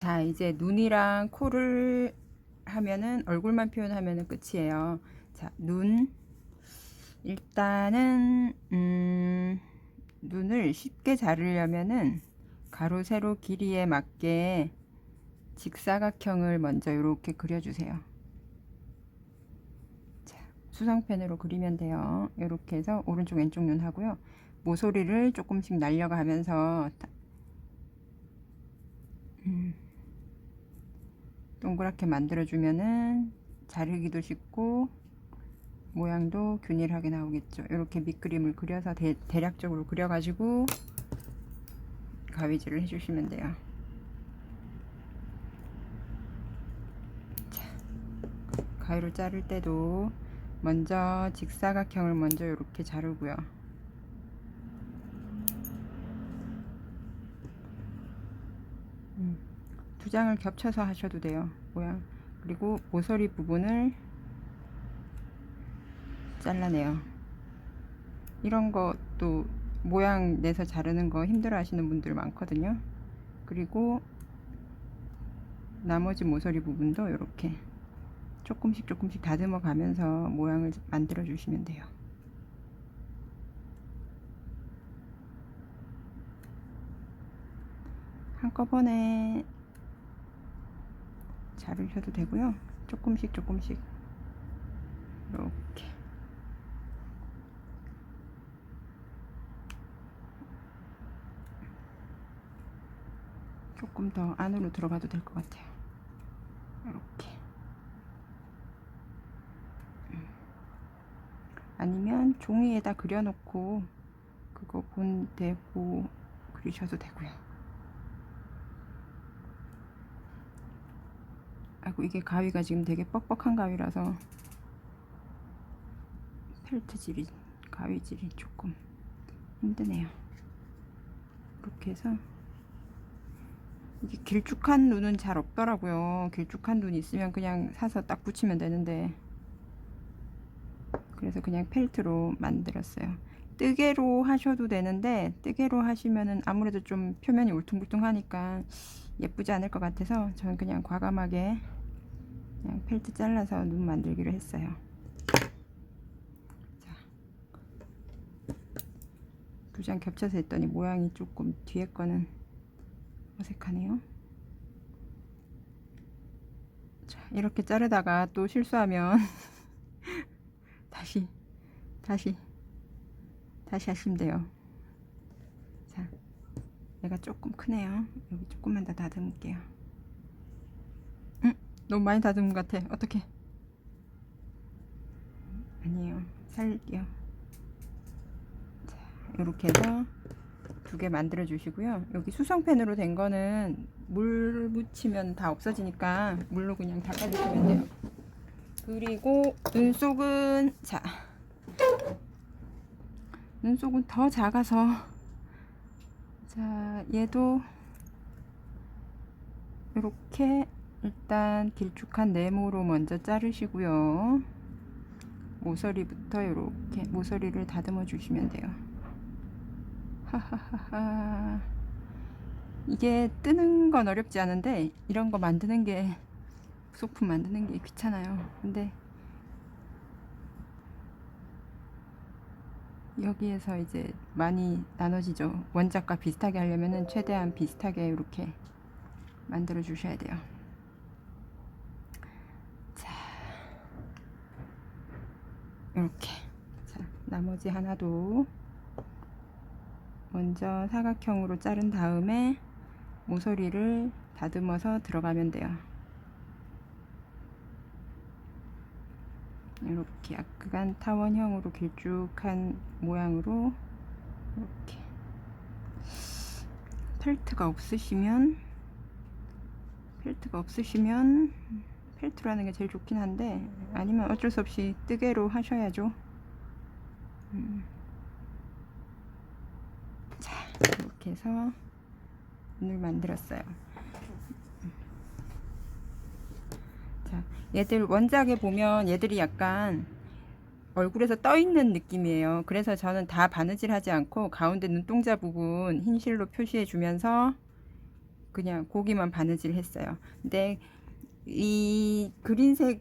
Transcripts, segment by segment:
자, 이제 눈이랑 코를 하면은 얼굴만 표현하면은 끝이에요. 자, 눈. 일단은 눈을 쉽게 자르려면은 가로 세로 길이에 맞게 직사각형을 먼저 이렇게 그려주세요. 자, 수성펜으로 그리면 돼요. 이렇게 해서 오른쪽 왼쪽 눈 하고요. 모서리를 조금씩 날려가면서 동그랗게 만들어주면은 자르기도 쉽고 모양도 균일하게 나오겠죠. 이렇게 밑그림을 그려서 대략적으로 그려가지고 가위질을 해주시면 돼요. 자, 가위로 자를 때도 먼저 직사각형을 먼저 이렇게 자르고요. 두 장을 겹쳐서 하셔도 돼요. 모양. 그리고 모서리 부분을 잘라내요. 이런 것도 모양 내서 자르는 거 힘들어 하시는 분들 많거든요. 그리고 나머지 모서리 부분도 이렇게 조금씩 다듬어 가면서 모양을 만들어 주시면 돼요. 한꺼번에 자르셔도 되고요. 조금씩 이렇게 조금 더 안으로 들어가도 될 것 같아요. 이렇게. 아니면 종이에다 그려놓고 그거 본 대고 그리셔도 되고요. 아이고, 이게 가위가 지금 되게 뻑뻑한 가위라서 펠트질이, 가위질이 조금 힘드네요. 이렇게 해서 이게 길쭉한 눈은 잘 없더라고요. 길쭉한 눈 있으면 그냥 사서 딱 붙이면 되는데, 그래서 그냥 펠트로 만들었어요. 뜨개로 하셔도 되는데 뜨개로 하시면은 아무래도 좀 표면이 울퉁불퉁하니까 예쁘지 않을 것 같아서 저는 그냥 과감하게 그냥 펠트 잘라서 눈 만들기로 했어요. 두 장 겹쳐서 했더니 모양이 조금 뒤에 거는 어색하네요. 자, 이렇게 자르다가 또 실수하면 다시 다시 하시면 돼요. 자, 얘가 조금 크네요. 여기 조금만 더 다듬을게요. 너무 많이 다듬은 것 같아. 어떡해. 아니에요. 살릴게요. 자, 이렇게 해서 두 개 만들어 주시고요. 여기 수성펜으로 된 거는 물 묻히면 다 없어지니까 물로 그냥 닦아주시면 돼요. 그리고 눈속은, 자, 눈속은 더 작아서, 자, 얘도 이렇게 일단 길쭉한 네모로 먼저 자르시고요. 모서리부터 이렇게 모서리를 다듬어 주시면 돼요. 하하하하. 이게 뜨는 건 어렵지 않은데 이런 거 만드는 게, 소품 만드는 게 귀찮아요. 근데 여기에서 이제 많이 나눠지죠. 원작과 비슷하게 하려면은 최대한 비슷하게 이렇게 만들어 주셔야 돼요. 자, 이렇게. 자, 나머지 하나도 먼저 사각형으로 자른 다음에 모서리를 다듬어서 들어가면 돼요. 이렇게 약간 타원형으로 길쭉한 모양으로 이렇게. 펠트가 없으시면 펠트로 하는 게 제일 좋긴 한데, 아니면 어쩔 수 없이 뜨개로 하셔야죠. 자, 이렇게 해서 눈을 만들었어요. 자, 얘들 원작에 보면 얘들이 약간 얼굴에서 떠 있는 느낌이에요. 그래서 저는 다 바느질 하지 않고 가운데 눈동자 부분 흰 실로 표시해 주면서 그냥 고기만 바느질 했어요. 근데 이 그린색은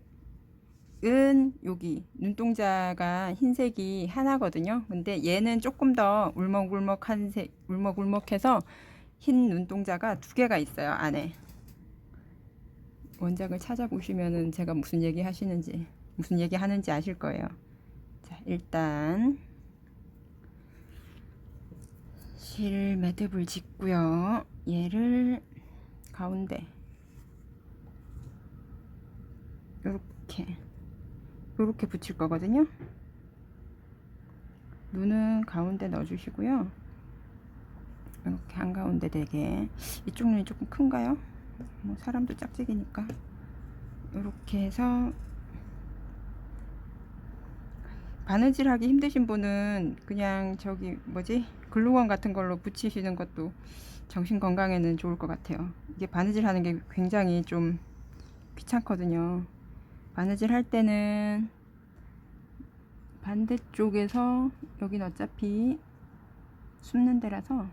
여기 눈동자가 흰색이 하나거든요. 근데 얘는 조금 더 울먹울먹한 색, 울먹울먹해서 흰 눈동자가 두 개가 있어요, 안에. 원작을 찾아보시면은 제가 무슨 얘기 하시는지, 무슨 얘기 하는지 아실 거예요. 자, 일단 실 매듭을 짓고요. 얘를 가운데 요렇게 붙일 거거든요. 눈은 가운데 넣어 주시고요. 이렇게 한가운데 되게. 이쪽 눈이 조금 큰가요? 뭐 사람도 짝짝이니까 이렇게 해서. 바느질 하기 힘드신 분은 그냥 저기 뭐지, 글루건 같은 걸로 붙이시는 것도 정신 건강에는 좋을 것 같아요. 이게 바느질 하는 게 굉장히 좀 귀찮거든요. 바느질 할 때는 반대쪽에서, 여긴 어차피 숨는 데라서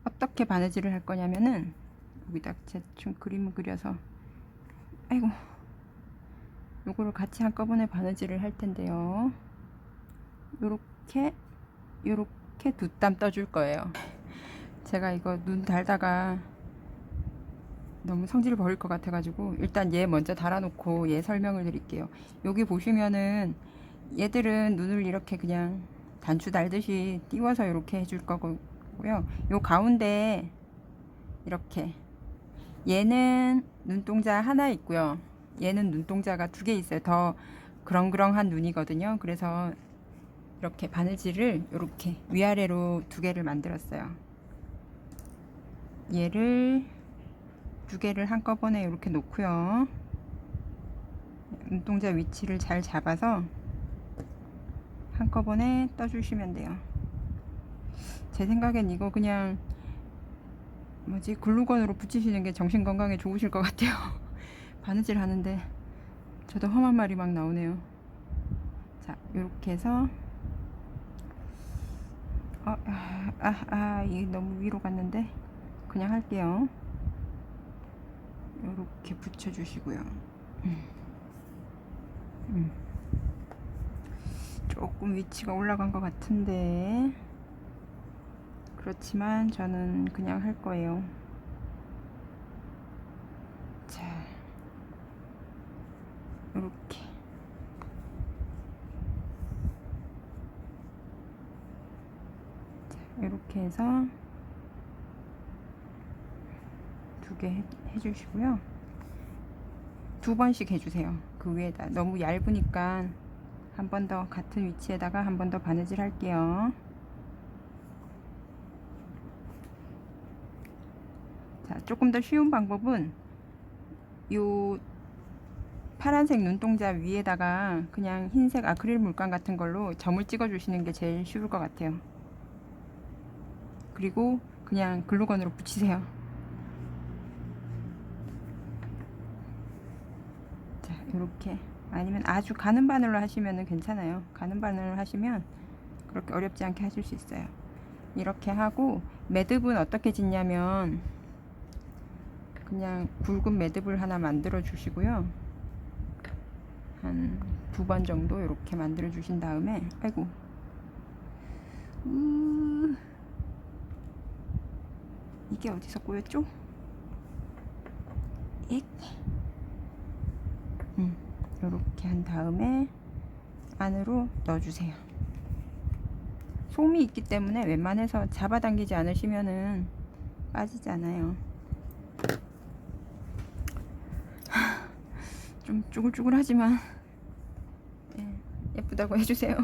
어떻게 바느질을 할 거냐면은 여기다 대충 그림을 그려서, 아이고, 요거를 같이 한꺼번에 바느질을 할 텐데요. 요렇게 두 땀 떠줄 거예요. 제가 이거 눈 달다가 너무 성질을 버릴 것 같아 가지고 일단 얘 먼저 달아놓고 얘 설명을 드릴게요. 여기 보시면은 얘들은 눈을 이렇게 그냥 단추 달듯이 띄워서 이렇게 해줄 거고요. 요 가운데 이렇게, 얘는 눈동자 하나 있고요. 얘는 눈동자가 두 개 있어요. 더 그렁그렁한 눈이거든요. 그래서 이렇게 바느질을 이렇게 위아래로 두 개를 만들었어요. 얘를 두 개를 한꺼번에 이렇게 놓고요. 눈동자 위치를 잘 잡아서 한꺼번에 떠주시면 돼요. 제 생각엔 이거 그냥 뭐지, 글루건으로 붙이시는 게 정신 건강에 좋으실 것 같아요. 바느질 하는데 저도 험한 말이 막 나오네요. 자, 이렇게 해서 이게 너무 위로 갔는데 그냥 할게요. 이렇게 붙여주시고요. 조금 위치가 올라간 것 같은데, 그렇지만 저는 그냥 할 거예요. 자, 이렇게. 자, 이렇게 해서 두 개 해주시고요. 두 번씩 해주세요. 그 위에다. 너무 얇으니까 한 번 더 같은 위치에다가 한 번 더 바느질 할게요. 자, 조금 더 쉬운 방법은 요 파란색 눈동자 위에다가 그냥 흰색 아크릴 물감 같은 걸로 점을 찍어 주시는 게 제일 쉬울 것 같아요. 그리고 그냥 글루건으로 붙이세요. 자, 이렇게. 아니면 아주 가는 바늘로 하시면 괜찮아요. 가는 바늘로 하시면 그렇게 어렵지 않게 하실 수 있어요. 이렇게 하고, 매듭은 어떻게 짓냐면 그냥 굵은 매듭을 하나 만들어 주시고요. 한 두 번 정도 이렇게 만들어 주신 다음에, 아이고, 이게 어디서 꼬였죠? 이렇게 한 다음에 안으로 넣어주세요. 솜이 있기 때문에 웬만해서 잡아당기지 않으시면은 빠지지 않아요. 좀 쭈글쭈글하지만 예쁘다고 해주세요.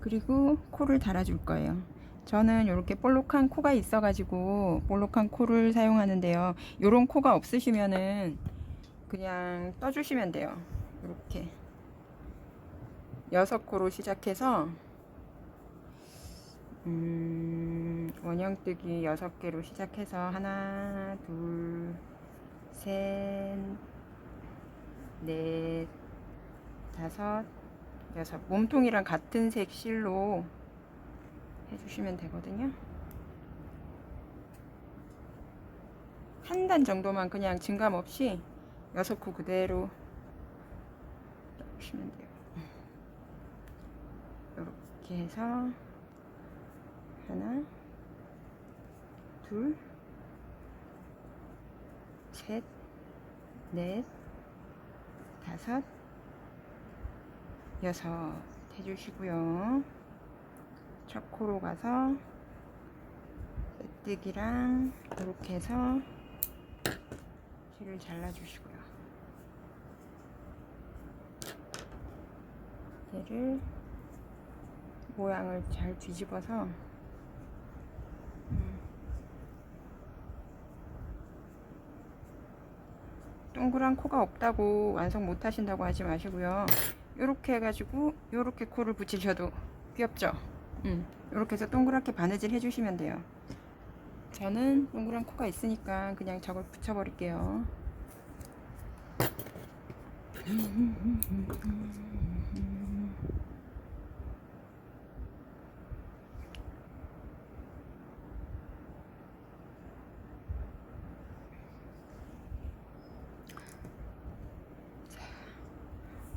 그리고 코를 달아줄 거예요. 저는 이렇게 볼록한 코가 있어가지고 볼록한 코를 사용하는데요. 이런 코가 없으시면은 그냥 떠주시면 돼요. 이렇게 6코로 시작해서 원형뜨기 6개로 시작해서 하나, 둘, 셋, 넷, 다섯, 여섯, 몸통이랑 같은 색 실로 해주시면 되거든요. 한 단 정도만 그냥 증감 없이 6코 그대로 넣으시면 돼요. 이렇게 해서 하나, 둘, 셋, 넷, 다섯, 여섯 해주시고요. 첫 코로 가서 메뜨기랑 이렇게 해서 실을 잘라주시고요. 얘를 모양을 잘 뒤집어서 동그란 코가 없다고 완성 못 하신다고 하지 마시고요. 이렇게 해가지고 이렇게 코를 붙이셔도 귀엽죠? 이렇게 해서 동그랗게 바느질 해주시면 돼요. 저는 동그란 코가 있으니까 그냥 저걸 붙여버릴게요.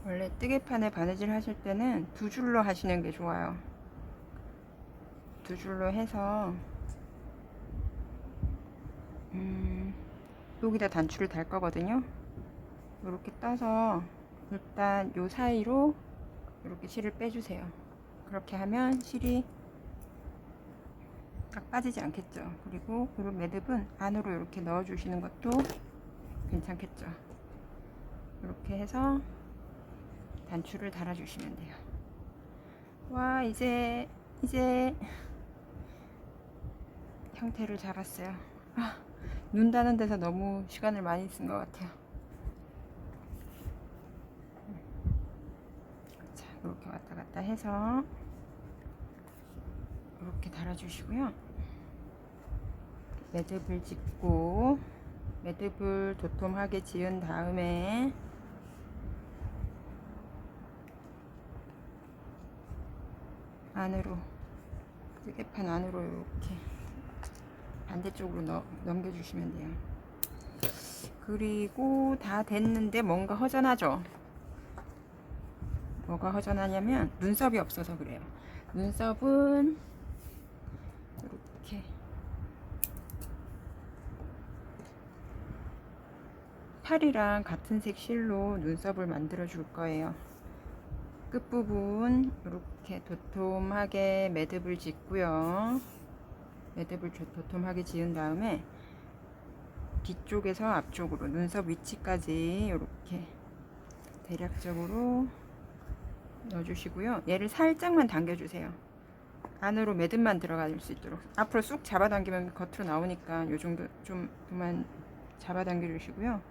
원래 뜨개판에 바느질 하실 때는 2줄로 하시는 게 좋아요. 2줄로 해서 여기다 단추를 달 거거든요. 이렇게 떠서 일단 요 사이로 이렇게 실을 빼주세요. 그렇게 하면 실이 딱 빠지지 않겠죠. 그리고 그 매듭은 안으로 이렇게 넣어 주시는 것도 괜찮겠죠. 이렇게 해서 단추를 달아 주시면 돼요. 와, 이제 형태를 잡았어요. 눈 다는 데서 너무 시간을 많이 쓴 것 같아요. 자, 이렇게 왔다 갔다 해서 이렇게 달아주시고요. 매듭을 짓고 매듭을 도톰하게 지은 다음에 안으로, 뜨개판 안으로 이렇게 반대쪽으로 넘겨주시면 돼요. 그리고 다 됐는데 뭔가 허전하죠? 뭐가 허전하냐면 눈썹이 없어서 그래요. 눈썹은 이렇게 팔이랑 같은 색 실로 눈썹을 만들어 줄 거예요. 끝부분 이렇게 도톰하게 매듭을 짓고요. 매듭을 도톰하게 지은 다음에 뒤쪽에서 앞쪽으로 눈썹 위치까지 이렇게 대략적으로 넣어주시고요. 얘를 살짝만 당겨주세요. 안으로 매듭만 들어갈 수 있도록. 앞으로 쑥 잡아당기면 겉으로 나오니까 요 정도 좀 그만 잡아당겨 주시고요.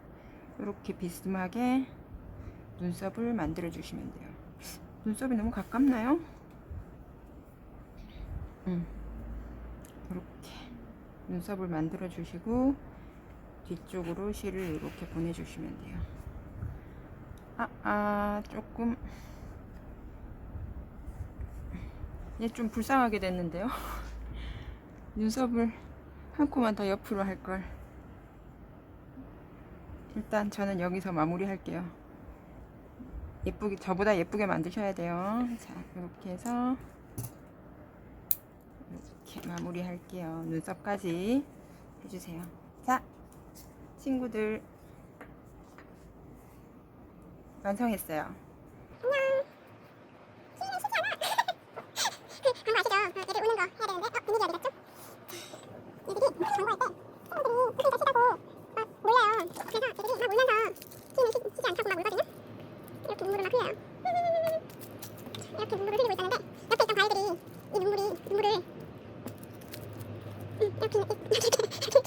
이렇게 비스듬하게 눈썹을 만들어 주시면 돼요. 눈썹이 너무 가깝나요? 이렇게 눈썹을 만들어 주시고 뒤쪽으로 실을 이렇게 보내주시면 돼요. 조금 얘 좀 불쌍하게 됐는데요. 눈썹을 한 코만 더 옆으로 할 걸. 일단 저는 여기서 마무리 할게요. 예쁘게, 저보다 예쁘게 만드셔야 돼요. 자, 이렇게 해서 이렇게 마무리 할게요. 눈썹까지 해주세요. 자, 친구들 완성했어요. 안녕. 시인은 쉽지 않아. 그런 거 아시죠? 애들 우는 거 해야 되는데, 분위기 어디 갔죠? 애들이 광고할 때 친구들이 크게 치다고 막 몰려요. 그래서 애들이 막 울면서 시인은 쉬지 않다고 막 울거든요. 이렇게 눈물을 막 흘려요. 이렇게 눈물을 흘리고 있었는데 옆에 있던 과일들이 이 눈물을 이렇게